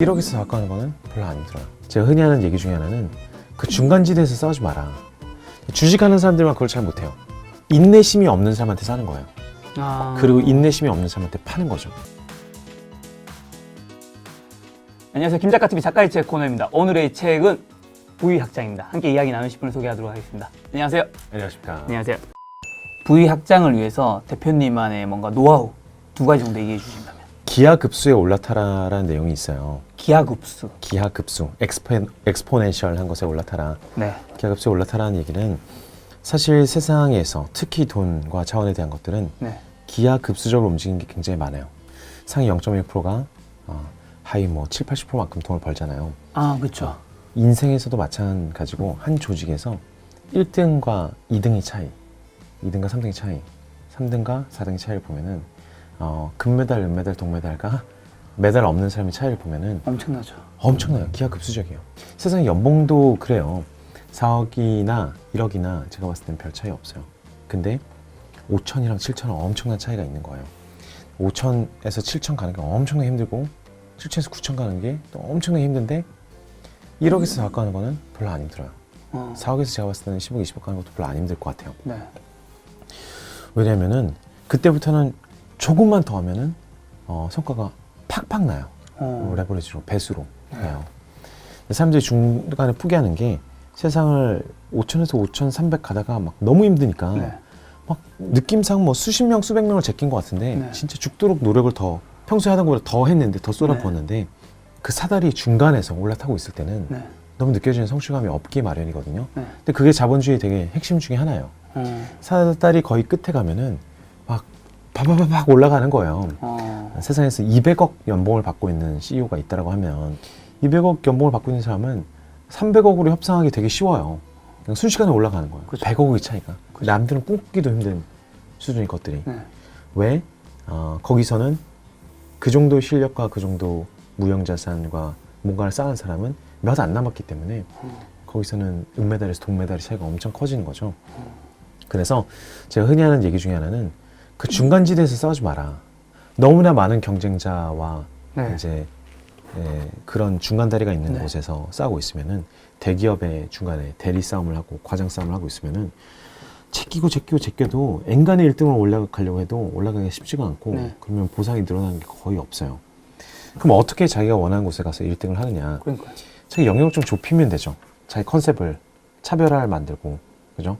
1억에서 4억 가는 거는 별로 안 힘들어요. 제가 흔히 하는 얘기 중에 하나는 그 중간지대에서 싸우지 마라. 주식하는 사람들만 그걸 잘 못해요. 인내심이 없는 사람한테 사는 거예요. 그리고 인내심이 없는 사람한테 파는 거죠. 안녕하세요. 김작가TV 작가의 책 코너입니다. 오늘의 책은 부위학장입니다. 함께 이야기 나누실 분을 소개하도록 하겠습니다. 안녕하세요. 안녕하십니까. 안녕하세요. 부위학장을 위해서 대표님만의 뭔가 노하우 두 가지 정도 얘기해 주신다면. 기하급수에 올라타라라는 내용이 있어요. 기하급수. 기하급수, 엑스포넨셜한 것에 올라타라. 네. 기하급수에 올라타라는 얘기는 사실 세상에서 특히 돈과 자원에 대한 것들은 네. 기하급수적으로 움직이는 게 굉장히 많아요. 상위 0.1%가 하위 뭐 7, 80%만큼 돈을 벌잖아요. 아, 그렇죠. 인생에서도 마찬가지고 한 조직에서 1등과 2등의 차이, 2등과 3등의 차이, 3등과 4등의 차이를 보면은 금메달, 은메달, 동메달과 메달 없는 사람의 차이를 보면은 엄청나죠. 엄청나요. 기하급수적이에요. 세상 연봉도 그래요. 4억이나 1억이나 제가 봤을 땐 별 차이 없어요. 근데 5천이랑 7천은 엄청난 차이가 있는 거예요. 5천에서 7천 가는 게 엄청나게 힘들고 7천에서 9천 가는 게 또 엄청나게 힘든데 1억에서 4억 가는 거는 별로 안 힘들어요. 4억에서 제가 봤을 때는 10억, 20억 가는 것도 별로 안 힘들 것 같아요. 네. 왜냐면은 그때부터는 조금만 더 하면은 성과가 팍팍 나요. 레버리지로, 배수로 해요. 사람들이 중간에 포기하는 게 세상을 5천에서 5,300 가다가 막 너무 힘드니까 네. 막 느낌상 뭐 수십 명, 수백 명을 제낀 것 같은데 네. 진짜 죽도록 노력을 더 평소에 하던 것보다 더 했는데 더 쏟아부었는데 그 사다리 중간에서 올라타고 있을 때는 네. 너무 느껴지는 성취감이 없기 마련이거든요. 네. 근데 그게 자본주의의 되게 핵심 중에 하나예요. 사다리 거의 끝에 가면은 막 바바바박 올라가는 거예요. 세상에서 200억 연봉을 받고 있는 CEO가 있다라고 하면 200억 연봉을 받고 있는 사람은 300억으로 협상하기 되게 쉬워요. 그냥 순식간에 올라가는 거예요. 그렇죠. 100억의 차이가. 그렇죠. 남들은 꿈꾸기도 힘든 수준의 것들이. 네. 왜? 거기서는 그 정도 실력과 그 정도 무형자산과 뭔가를 쌓은 사람은 몇 안 남았기 때문에 거기서는 은메달에서 동메달의 차이가 엄청 커지는 거죠. 그래서 제가 흔히 하는 얘기 중에 하나는 그 중간지대에서 싸우지 마라. 너무나 많은 경쟁자와 네. 이제 그런 중간다리가 있는 네. 곳에서 싸우고 있으면은 대기업의 중간에 대리 싸움을 하고 과장 싸움을 하고 있으면은 제껴도 엔간히 1등으로 올라가려고 해도 올라가기가 쉽지가 않고 네. 그러면 보상이 늘어나는 게 거의 없어요. 그럼 어떻게 자기가 원하는 곳에 가서 1등을 하느냐? 그러니까요. 자기 영역을 좀 좁히면 되죠. 자기 컨셉을 차별화를 만들고, 그죠?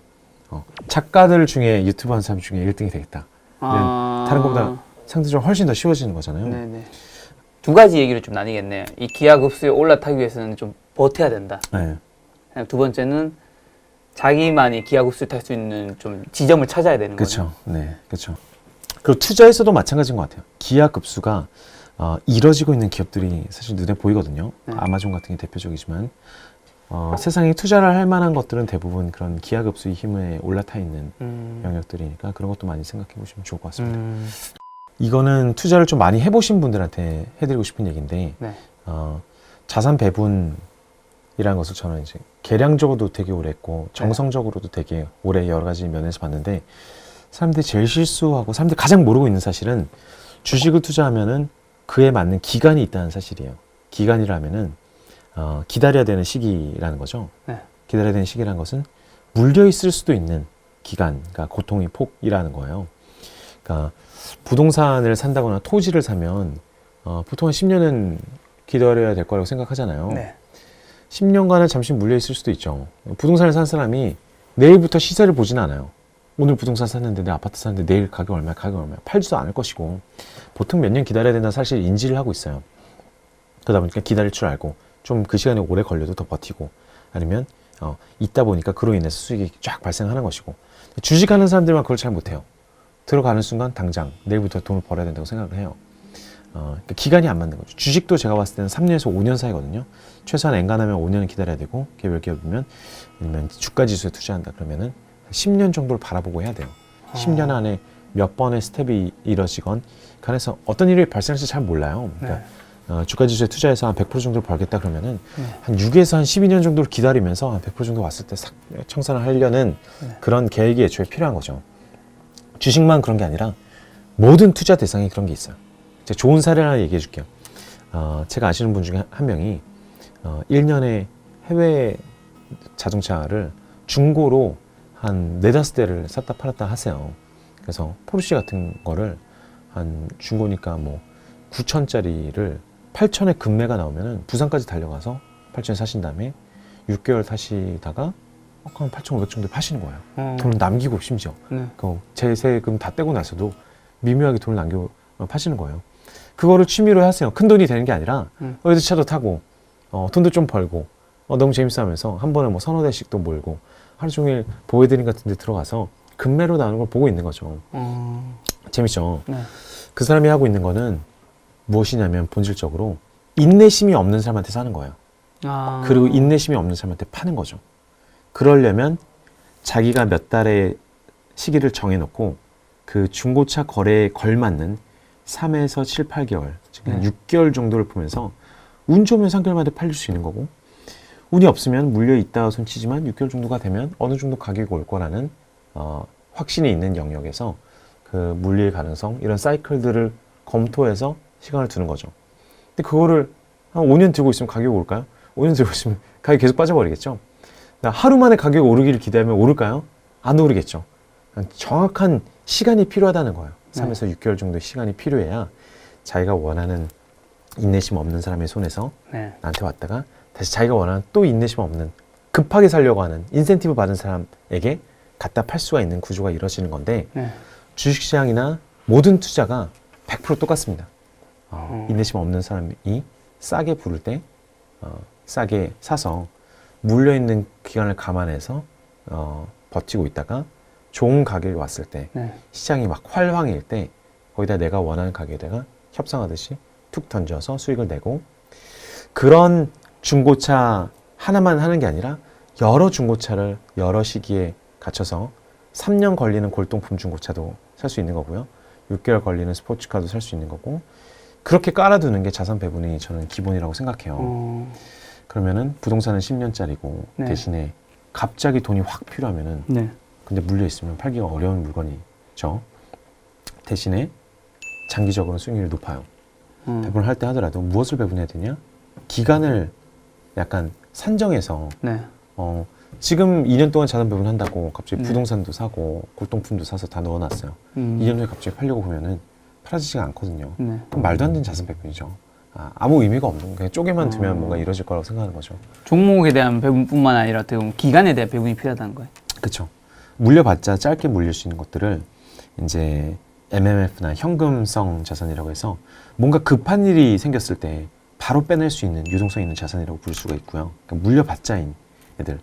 작가들 중에 유튜브 하는 사람 중에 1등이 되겠다. 다른 것보다 상대적으로 훨씬 더 쉬워지는 거잖아요. 네네. 두 가지 얘기를 좀 나뉘겠네요. 이 기하급수에 올라타기 위해서는 좀 버텨야 된다. 네. 두 번째는 자기만이 기하급수를 탈 수 있는 좀 지점을 찾아야 되는 거죠. 그렇죠. 네, 그렇죠. 그리고 투자에서도 마찬가지인 것 같아요. 기하급수가 이뤄지고 있는 기업들이 사실 눈에 보이거든요. 아마존 같은 게 대표적이지만 세상에 투자를 할 만한 것들은 대부분 그런 기하급수의 힘에 올라타 있는 영역들이니까 그런 것도 많이 생각해 보시면 좋을 것 같습니다. 이거는 투자를 좀 많이 해보신 분들한테 해드리고 싶은 얘기인데 네. 자산 배분이라는 것을 저는 이제 계량적으로도 되게 오래 했고 정성적으로도 되게 오래 여러 가지 면에서 봤는데 사람들이 제일 실수하고 사람들이 가장 모르고 있는 사실은 주식을 투자하면은 그에 맞는 기간이 있다는 사실이에요. 기간이라면은 기다려야 되는 시기라는 거죠. 네. 기다려야 되는 시기라는 것은 물려 있을 수도 있는 기간, 그러니까 고통의 폭이라는 거예요. 그러니까 부동산을 산다거나 토지를 사면 보통 한 10년은 기다려야 될 거라고 생각하잖아요. 네. 10년간은 잠시 물려 있을 수도 있죠. 부동산을 산 사람이 내일부터 시세를 보진 않아요. 오늘 부동산 샀는데 내 아파트 샀는데 내일 가격 얼마야, 팔지도 않을 것이고 보통 몇 년 기다려야 된다는 사실 인지를 하고 있어요. 그러다 보니까 기다릴 줄 알고 좀 그 시간에 오래 걸려도 더 버티고 아니면 있다 보니까 그로 인해서 수익이 쫙 발생하는 것이고 주식하는 사람들만 그걸 잘 못해요. 들어가는 순간 당장 내일부터 돈을 벌어야 된다고 생각을 해요. 그러니까 기간이 안 맞는 거죠. 주식도 제가 봤을 때는 3년에서 5년 사이거든요. 최소한 엔간하면 5년은 기다려야 되고 개별 기업이면 아니면 주가 지수에 투자한다 그러면은 10년 정도를 바라보고 해야 돼요. 10년 안에 몇 번의 스텝이 이뤄지건 간에서 어떤 일이 발생할지 잘 몰라요. 그러니까 주가 지수에 투자해서 한 100% 정도를 벌겠다 그러면은 한 6에서 한 12년 정도를 기다리면서 한 100% 정도 왔을 때 싹 청산을 하려는 그런 계획이 애초에 필요한 거죠. 주식만 그런 게 아니라 모든 투자 대상이 그런 게 있어요. 제가 좋은 사례를 하나 얘기해 줄게요. 제가 아시는 분 중에 한 명이 1년에 해외 자동차를 중고로 한 4-5대를 샀다 팔았다 하세요. 그래서 포르쉐 같은 거를 한 중고니까 뭐 9천짜리를 8천에 금매가 나오면은 부산까지 달려가서 8천에 사신 다음에 6개월 타시다가 한 8,500 정도 파시는 거예요. 돈을 남기고 심지어 그 제세금 다 떼고 나서도 미묘하게 돈을 남기고 파시는 거예요. 그거를 취미로 하세요. 큰 돈이 되는 게 아니라 어디 차도 타고 돈도 좀 벌고 너무 재밌어 하면서 한 번에 뭐 1-2대씩도 몰고 하루 종일 보헤드림 같은 데 들어가서 금매로 나오는 걸 보고 있는 거죠. 재밌죠? 네. 그 사람이 하고 있는 거는 무엇이냐면 본질적으로 인내심이 없는 사람한테 사는 거예요. 그리고 인내심이 없는 사람한테 파는 거죠. 그러려면 자기가 몇 달의 시기를 정해놓고 그 중고차 거래에 걸맞는 3에서 7, 8개월, 즉 6개월 정도를 보면서 운 좋으면 3개월 만에 팔릴 수 있는 거고 운이 없으면 물려 있다 손치지만 6개월 정도가 되면 어느 정도 가격이 올 거라는 확신이 있는 영역에서 그 물릴 가능성 이런 사이클들을 검토해서 시간을 두는 거죠. 근데 그거를 한 5년 들고 있으면 가격이 올까요? 5년 들고 있으면 가격이 계속 빠져버리겠죠. 하루 만에 가격이 오르기를 기대하면 오를까요? 안 오르겠죠. 정확한 시간이 필요하다는 거예요. 3에서 6개월 정도의 시간이 필요해야 자기가 원하는 인내심 없는 사람의 손에서 나한테 왔다가 다시 자기가 원하는 또 인내심 없는 급하게 살려고 하는 인센티브 받은 사람에게 갖다 팔 수가 있는 구조가 이루어지는 건데 주식시장이나 모든 투자가 100% 똑같습니다. 인내심 없는 사람이 싸게 부를 때 싸게 사서 물려있는 기간을 감안해서 버티고 있다가 좋은 가격이 왔을 때 시장이 막 활황일 때 거기다 내가 원하는 가격에다가 협상하듯이 툭 던져서 수익을 내고 그런 중고차 하나만 하는 게 아니라 여러 중고차를 여러 시기에 갖춰서 3년 걸리는 골동품 중고차도 살 수 있는 거고요. 6개월 걸리는 스포츠카도 살 수 있는 거고 그렇게 깔아두는 게 자산 배분이 저는 기본이라고 생각해요. 그러면은 부동산은 10년짜리고 대신에 갑자기 돈이 확 필요하면은 근데 물려 있으면 팔기가 어려운 물건이죠. 대신에 장기적으로 수익률이 높아요. 배분을 할 때 하더라도 무엇을 배분해야 되냐? 기간을 약간 산정해서 지금 2년 동안 자산 배분한다고 갑자기 부동산도 사고 골동품도 사서 다 넣어놨어요. 2년 후에 갑자기 팔려고 보면은 팔아지지가 않거든요. 그럼 말도 안 되는 자산 배분이죠. 아무 의미가 없는 거예요. 쪼개만 두면 뭔가 이루어질 거라고 생각하는 거죠. 종목에 대한 배분뿐만 아니라 어떻게 보면 기간에 대한 배분이 필요하다는 거예요. 그렇죠. 물려봤자 짧게 물릴 수 있는 것들을 이제 MMF나 현금성 자산이라고 해서 뭔가 급한 일이 생겼을 때 바로 빼낼 수 있는 유동성 있는 자산이라고 부를 수가 있고요. 그러니까 물려봤자인 애들.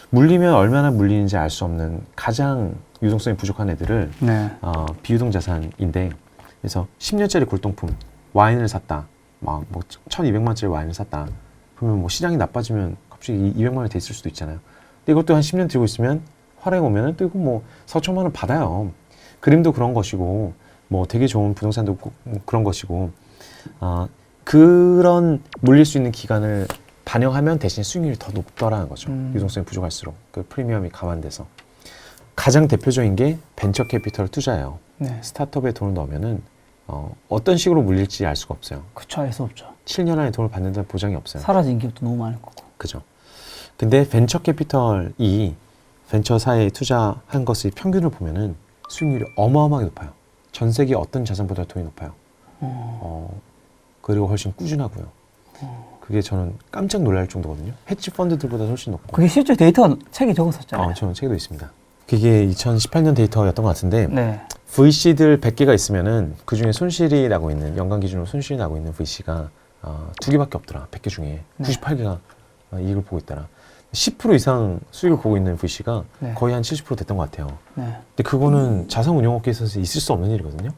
물리면 얼마나 물리는지 알 수 없는 가장 유동성이 부족한 애들을 비유동 자산인데 그래서 10년짜리 골동품 와인을 샀다. 막 뭐 1200만짜리 와인을 샀다. 그러면 뭐 시장이 나빠지면 갑자기 200만 원이 돼 있을 수도 있잖아요. 근데 이것도 한 10년 들고 있으면 활용해 오면은 또 이거 뭐 4천만 원 받아요. 그림도 그런 것이고 뭐 되게 좋은 부동산도 그런 것이고 그런 물릴 수 있는 기간을 반영하면 대신 수익률이 더 높더라는 거죠. 유동성이 부족할수록 그 프리미엄이 감안돼서 가장 대표적인 게 벤처 캐피털 투자예요. 스타트업에 돈을 넣으면은 어떤 식으로 물릴지 알 수가 없어요. 그쵸, 알 수 없죠. 7년 안에 돈을 받는다는 보장이 없어요. 사라진 기업도 너무 많을 거고. 그죠. 근데 벤처 캐피털이 벤처사에 투자한 것의 평균을 보면은 수익률이 어마어마하게 높아요. 전 세계 어떤 자산보다 돈이 높아요. 그리고 훨씬 꾸준하고요. 그게 저는 깜짝 놀랄 정도거든요. 헤지 펀드들보다 훨씬 높고. 그게 실제 데이터가 책에 적었었잖아요. 저는 책에도 있습니다. 그게 2018년 데이터였던 것 같은데 VC들 100개가 있으면은 그 중에 손실이 나고 있는 연간 기준으로 손실이 나고 있는 VC가 2개밖에 없더라. 100개 중에 98개가 이익을 보고 있더라. 10% 이상 수익을 보고 있는 VC가 거의 한 70% 됐던 것 같아요. 근데 그거는 자산운용업계에서 있을 수 없는 일이거든요.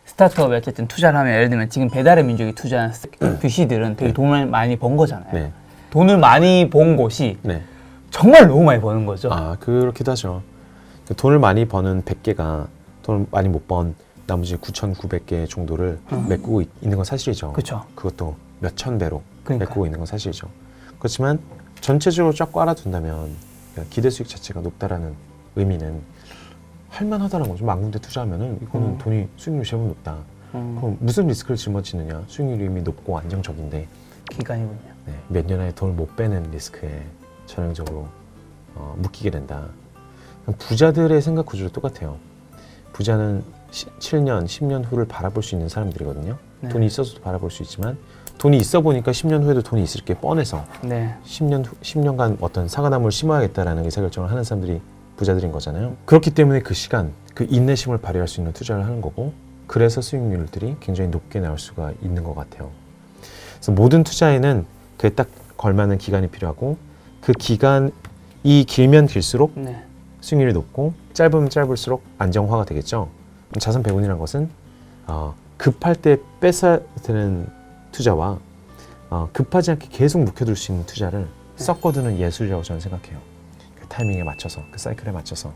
스타트업에 어쨌든 투자를 하면 예를 들면 지금 배달의 민족이 투자한 VC들은 되게 돈을 많이 번 거잖아요. 돈을 많이 번 곳이 정말 너무 많이 버는 거죠. 그렇기도 하죠. 돈을 많이 버는 100개가 돈을 많이 못 번 나머지 9,900개 정도를 메꾸고 있는 건 사실이죠. 그렇죠. 그것도 몇천 배로 메꾸고 있는 건 사실이죠. 그렇지만 전체적으로 쫙 깔아둔다면 기대 수익 자체가 높다라는 의미는 할만하다는 거죠. 만 군데 투자하면은 이거는 돈이 수익률이 제법 높다. 그럼 무슨 리스크를 짊어지느냐? 수익률이 이미 높고 안정적인데 기간이군요. 네, 몇 년 안에 돈을 못 빼는 리스크에 전형적으로 묶이게 된다. 부자들의 생각 구조도 똑같아요. 부자는 7년, 10년 후를 바라볼 수 있는 사람들이거든요. 네. 돈이 있어서도 바라볼 수 있지만 돈이 있어 보니까 10년 후에도 돈이 있을 게 뻔해서 네. 10년간 어떤 사과나무를 심어야겠다라는 의사결정을 하는 사람들이 부자들인 거잖아요. 그렇기 때문에 그 시간, 그 인내심을 발휘할 수 있는 투자를 하는 거고 그래서 수익률들이 굉장히 높게 나올 수가 있는 것 같아요. 그래서 모든 투자에는 그에 딱 걸맞는 기간이 필요하고 그 기간이 길면 길수록 네. 수익률이 높고 짧으면 짧을수록 안정화가 되겠죠. 자산 배분이라는 것은 급할 때 뺏어야 되는 투자와 급하지 않게 계속 묵혀둘 수 있는 투자를 섞어두는 예술이라고 저는 생각해요. 그 타이밍에 맞춰서, 그 사이클에 맞춰서